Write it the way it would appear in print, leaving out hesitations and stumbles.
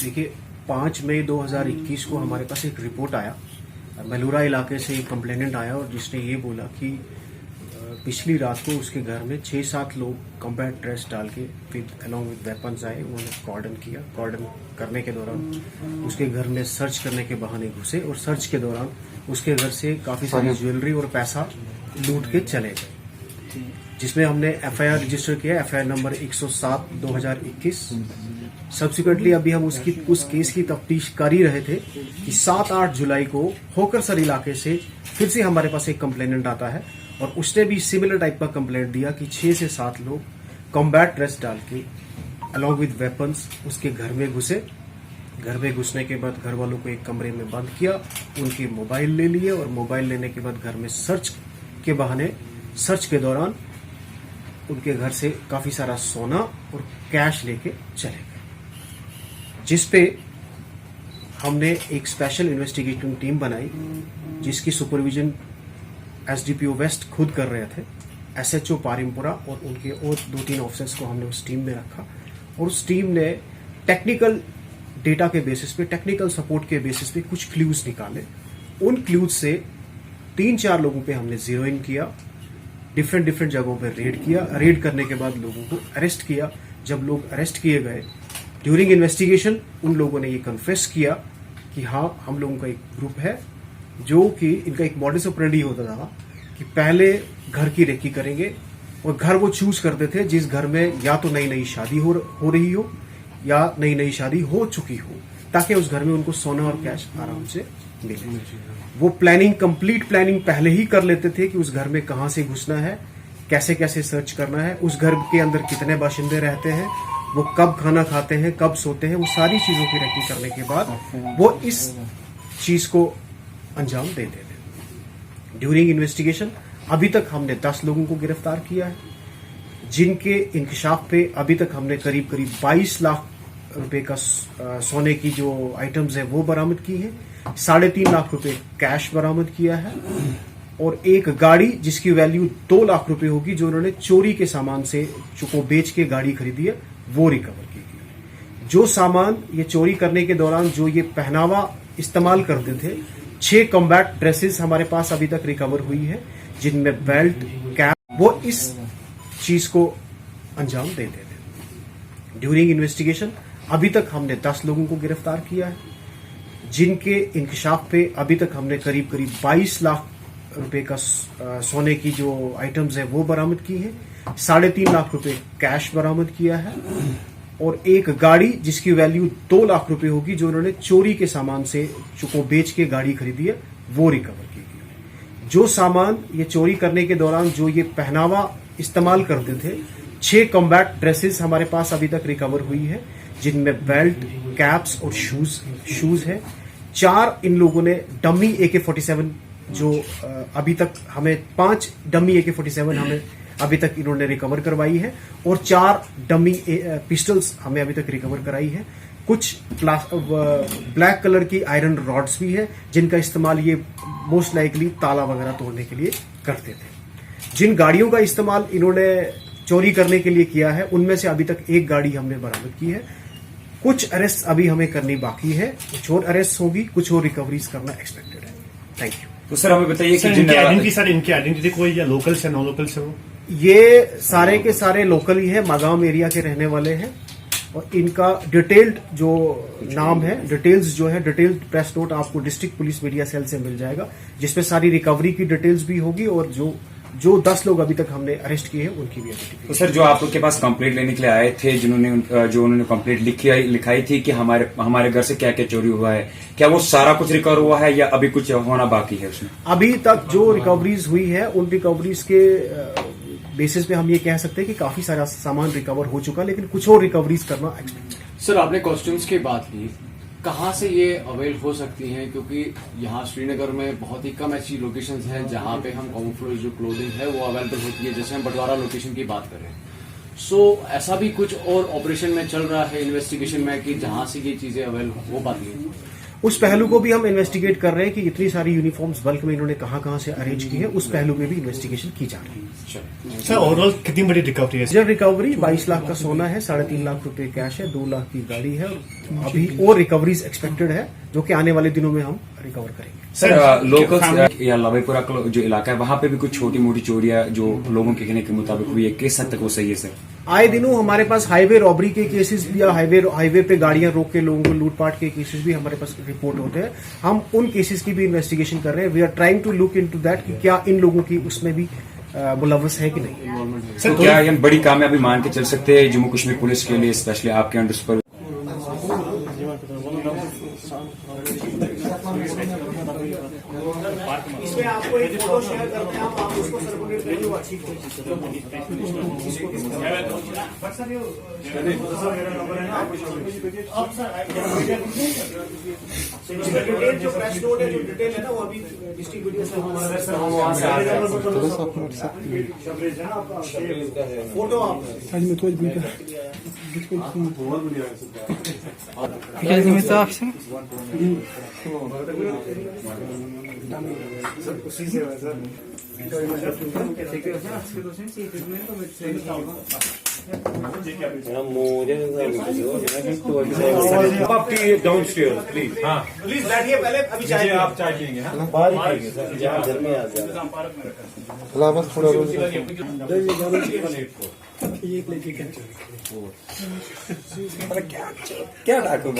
देखिए 5 मई 2021 को हमारे पास एक रिपोर्ट आया, मेलूरा इलाके से एक कंप्लेनेंट आया और जिसने ये बोला कि पिछली रात को उसके घर में 6-7 लोग कॉम्बैट ड्रेस डाल के विद अलॉन्ग विद वेपन्स आए। उन्होंने कॉर्डन किया। कॉर्डन करने के दौरान उसके घर में सर्च करने के बहाने घुसे और सर्च के दौरान उसके घर से काफ़ी सारी ज्वेलरी और पैसा लूट के चले गए, जिसमें हमने एफआईआर रजिस्टर किया, एफआईआर नंबर 107/2021। सब्सिक्वेंटली अभी हम उस केस की तफ्तीश कर ही रहे थे कि 7-8 जुलाई को होकरसर इलाके से फिर से हमारे पास एक कंप्लेनेंट आता है और उसने भी सिमिलर टाइप का कंप्लेंट दिया कि 6 से 7 लोग कॉम्बैट ड्रेस डाल के अलॉन्ग विद वेपन्स उसके घर में घुसे। घर में घुसने के बाद घर वालों को एक कमरे में बंद किया, उनके मोबाइल ले लिए और मोबाइल लेने के बाद घर में सर्च के बहाने सर्च के दौरान उनके घर से काफी सारा सोना और कैश लेके चले गए, जिसपे हमने एक स्पेशल इन्वेस्टिगेटिंग टीम बनाई जिसकी सुपरविजन एसडीपीओ वेस्ट खुद कर रहे थे। एसएचओ पारिमपुरा और उनके और 2-3 ऑफिसर्स को हमने उस टीम में रखा और उस टीम ने टेक्निकल डेटा के बेसिस पे, टेक्निकल सपोर्ट के बेसिस पे कुछ क्लूज निकाले। उन क्लूज से 3-4 लोगों पे हमने जीरो इन किया, डिफरेंट जगहों पे रेड किया। रेड करने के बाद लोगों को अरेस्ट किया। जब लोग अरेस्ट किए गए, ड्यूरिंग इन्वेस्टिगेशन उन लोगों ने ये कन्फेस किया कि हाँ, हम लोगों का एक ग्रुप है जो कि इनका एक मॉडस ऑपरेंडी होता था कि पहले घर की रेकी करेंगे और घर वो चूज करते थे जिस घर में या तो नई शादी हो रही हो या नई शादी हो चुकी हो, ताकि उस घर में उनको सोना और कैश आराम से मिले। वो कंप्लीट प्लानिंग पहले ही कर लेते थे कि उस घर में कहां से घुसना है, कैसे सर्च करना है, उस घर के अंदर कितने बाशिंदे रहते हैं, वो कब खाना खाते हैं, कब सोते हैं। वो सारी चीजों की रेकी करने के बाद वो इस चीज को अंजाम देते थे। ड्यूरिंग इन्वेस्टिगेशन अभी तक हमने 10 लोगों को गिरफ्तार किया है, जिनके इंकशाफ पे अभी तक हमने करीब 22 लाख रुपए का सोने की जो आइटम्स है वो बरामद की है, 3.5 लाख रुपए कैश बरामद किया है और एक गाड़ी जिसकी वैल्यू 2 लाख रुपए होगी, जो उन्होंने चोरी के सामान से को बेच के गाड़ी खरीदी है, वो रिकवर की गई। जो सामान ये चोरी करने के दौरान जो ये पहनावा इस्तेमाल करते थे, 6 कॉम्बैट ड्रेसेस हमारे पास अभी तक रिकवर हुई है, जिनमें बेल्ट, कैप, वो इस चीज को अंजाम देते थे। ड्यूरिंग इन्वेस्टिगेशन अभी तक हमने 10 लोगों को गिरफ्तार किया है, जिनके इंकशाफ पे अभी तक हमने करीब 22 लाख रुपए का सोने की जो आइटम्स है वो बरामद की है, 3.5 लाख रुपए कैश बरामद किया है और एक गाड़ी जिसकी वैल्यू 2 लाख रुपए होगी, जो उन्होंने चोरी के सामान से को बेच के गाड़ी खरीदी है, वो रिकवर की गई। जो सामान ये चोरी करने के दौरान जो ये पहनावा इस्तेमाल करते थे, 6 कॉम्बैट ड्रेसेस हमारे पास अभी तक रिकवर हुई है, जिनमें बेल्ट, कैप्स और शूज है। 4 इन लोगों ने डमी AK-47 जो अभी तक हमें 5 डमी AK-47 हमें अभी तक इन्होंने रिकवर करवाई है और 4 डमी पिस्टल्स हमें अभी तक रिकवर कराई है। कुछ ब्लैक कलर की आयरन रॉड्स भी है, जिनका इस्तेमाल ये मोस्ट लाइकली ताला वगैरह तोड़ने के लिए करते थे। जिन गाड़ियों का इस्तेमाल इन्होंने चोरी करने के लिए किया है, उनमें से अभी तक एक गाड़ी हमने बरामद की है। कुछ अरेस्ट अभी हमें करनी बाकी है, कुछ और अरेस्ट होगी, कुछ और रिकवरीज करना एक्सपेक्टेड है। Thank you. तो सर हमें बताइए कि इनकी आइडेंटिटी कोई या लोकल से नॉन लोकल से हो? ये सारे के सारे लोकल ही है, मागाम एरिया के रहने वाले हैं और इनका डिटेल्ड जो नाम है, डिटेल्स जो है, डिटेल्ड प्रेस नोट आपको डिस्ट्रिक्ट पुलिस मीडिया सेल से मिल जाएगा, जिसमें सारी रिकवरी की डिटेल्स भी होगी और जो 10 लोग अभी तक हमने अरेस्ट किए हैं उनकी भी आइडेंटिटी। तो सर जो आप लोग के पास कंप्लेंट लेने के लिए आए थे, जो उन्होंने कंप्लेंट लिखाई थी कि हमारे घर से क्या क्या चोरी हुआ है, क्या वो सारा कुछ रिकवर हुआ है या अभी कुछ होना बाकी है उसमें? अभी तक जो रिकवरीज हुई है, उन रिकवरीज के बेसिस पे हम ये कह सकते हैं कि काफी सारा सामान रिकवर हो चुका, लेकिन कुछ और रिकवरीज करना एक्सपेक्टेड है। सर आपने कॉस्ट्यूम्स की बात की, कहाँ से ये अवेल हो सकती हैं? क्योंकि यहाँ श्रीनगर में बहुत ही कम ऐसी लोकेशंस हैं जहाँ पे हम कैमोफ्लेज जो क्लोथिंग है वो अवेलेबल होती है, जैसे हम बटवारा लोकेशन की बात करें। सो ऐसा भी कुछ और ऑपरेशन में चल रहा है इन्वेस्टिगेशन में कि जहाँ से ये चीजें अवेल हो पाती हैं? उस पहलू को भी हम इन्वेस्टिगेट कर रहे हैं कि इतनी सारी यूनिफॉर्म्स बल्क में इन्होंने कहां से अरेंज की है, उस पहलू पे भी इन्वेस्टिगेशन की जा रही है। सर ओवरऑल कितनी बड़ी रिकवरी है? मेजर रिकवरी 22 लाख का सोना है, 3.5 लाख रुपए कैश है, 2 लाख की गाड़ी है, और अभी और रिकवरीज एक्सपेक्टेड है जो कि आने वाले दिनों में हम रिकवर करेंगे। सर लोकल या लवेपुरा का जो इलाका है वहां पे भी कुछ छोटी मोटी चोरियां जो लोगों के कहने के मुताबिक हुई है, किस हद तक वो सही है सर? आए दिनों हमारे पास हाईवे रॉबरी के केसेस या हाईवे पे गाड़ियां रोक के लोगों को लूटपाट के केसेस भी हमारे पास रिपोर्ट होते हैं। हम उन केसेस की भी इन्वेस्टिगेशन कर रहे हैं। We are trying to look into that कि क्या इन लोगों की उसमें भी मुलव्वस है कि नहीं। तो क्या ये बड़ी कामयाबी मान के चल सकते हैं जम्मू कश्मीर पुलिस के लिए, स्पेशली आपके अंडर पर? इसमें आपको एक फोटो शेयर करते हैं, आप उसको सर्कुलेट करिए, वो अच्छी डिटेल जो प्रेस नोट है, जो डिटेल है ना, वो अभी डिस्ट्रिक्ट मीडिया से फोटो आप आपकी डाउनस्टेयर प्लीज। हाँ प्लीज बैठिए, पहले अभी चाय आप चाय पियेंगे। हाँ बाहर ही खाएंगे सर, जहाँ घर में आ जाए थोड़ा बस थोड़ा क्या डाकू